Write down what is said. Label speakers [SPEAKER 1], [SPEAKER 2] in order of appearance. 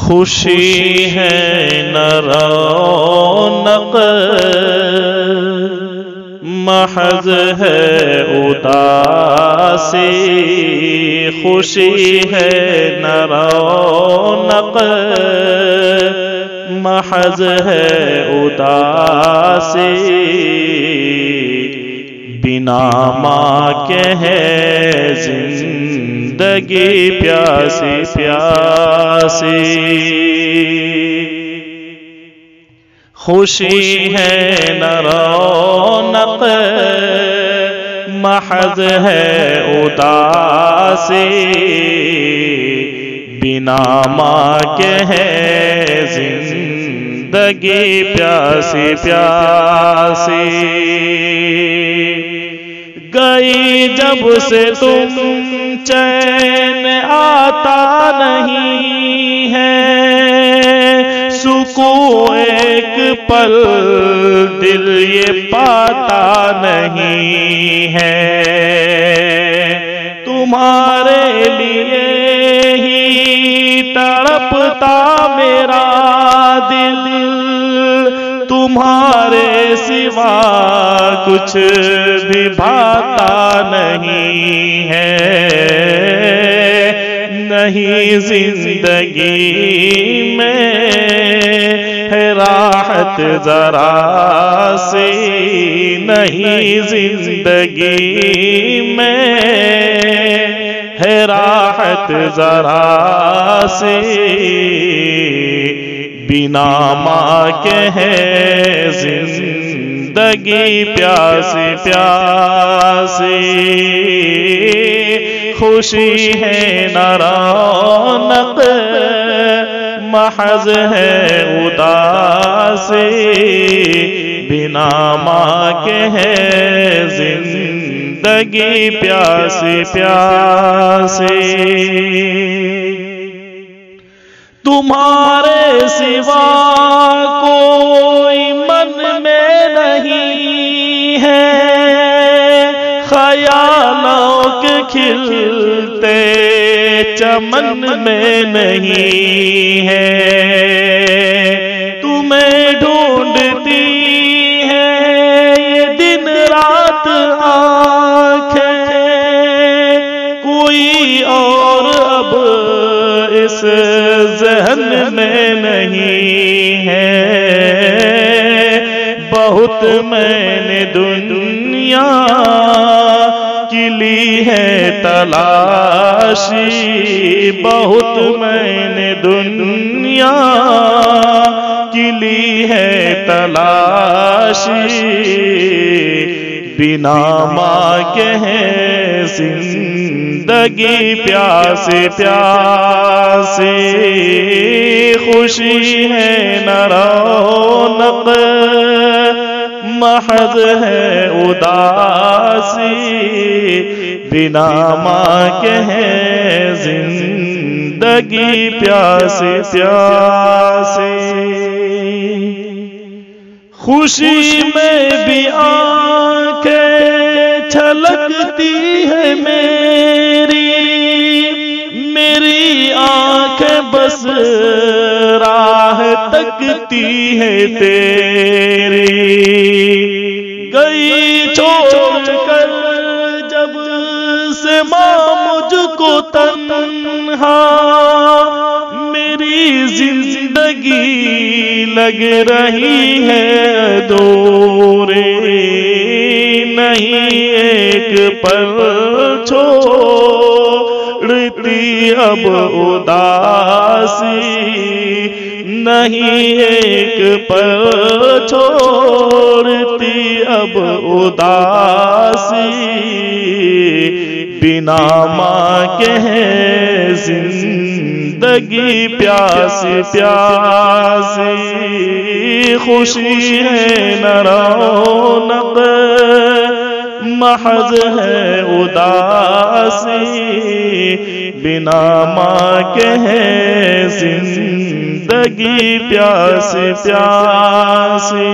[SPEAKER 1] خوشی ہے نہ رونق محض ہے اداسی، خوشی ہے نہ رونق محض ہے اداسی، بنا ماں کے ہے زندگی پیاسی پیاسی۔ خوشی ہے نہ رونق محض ہے اداسی، بنا ماں کے ہے زندگی پیاسی پیاسی۔ گئی جب سے تم چین آتا نہیں ہے، سکون ایک پل دل یہ پاتا نہیں ہے، تمہارے لیے ہی تڑپتا میرا دل، تمہارے سوا کچھ بھی بھاتا نہیں ہے، نہیں زندگی میں ہے راحت ذرا سی، نہیں زندگی میں ہے راحت ذرا سی، بنا ماں کے ہے زندگی پیاسی پیاسی۔ خوشی ہے نہ رونق محض ہے اداسی، بنا ماں کے ہے زندگی پیاسی پیاسی۔ تمہارے سوا کوئی من میں نہیں ہے، خیالوں کے کھلتے چمن میں نہیں ہے، تمہیں ڈھونڈتی ہے یہ دن رات آنکھیں، کوئی اور اب اس ذہن میں نہیں ہے، بہت میں نے دنیا کی لی ہے تلاشی، بہت میں نے دنیا کی لی ہے تلاشی، بنا ماں کے ہے زندگی پیاسی پیاسی۔ خوشی ہے نہ رونق محض ہے اداسی، بنا ماں کے ہے زندگی پیاسی پیاسی۔ خوشی میں بھی آنکھیں چھلکتی ہے میری آنکھیں بس راہ تکتی ہے تیری، گئی چھوڑ کر جب سے ماں مجھ کو تنہا، میری زندگی لگ رہی ہے ادھوری، نہیں ایک پل چھوڑتی اب اداسی، نہیں ایک پل چھوڑتی اب اداسی، بنا ماں کے ہے زندگی پیاسی پیاسی۔ خوشی ہے نہ رونق محض ہے اداسی، بنا ماں کے ہے زندگی پیاسی پیاسی۔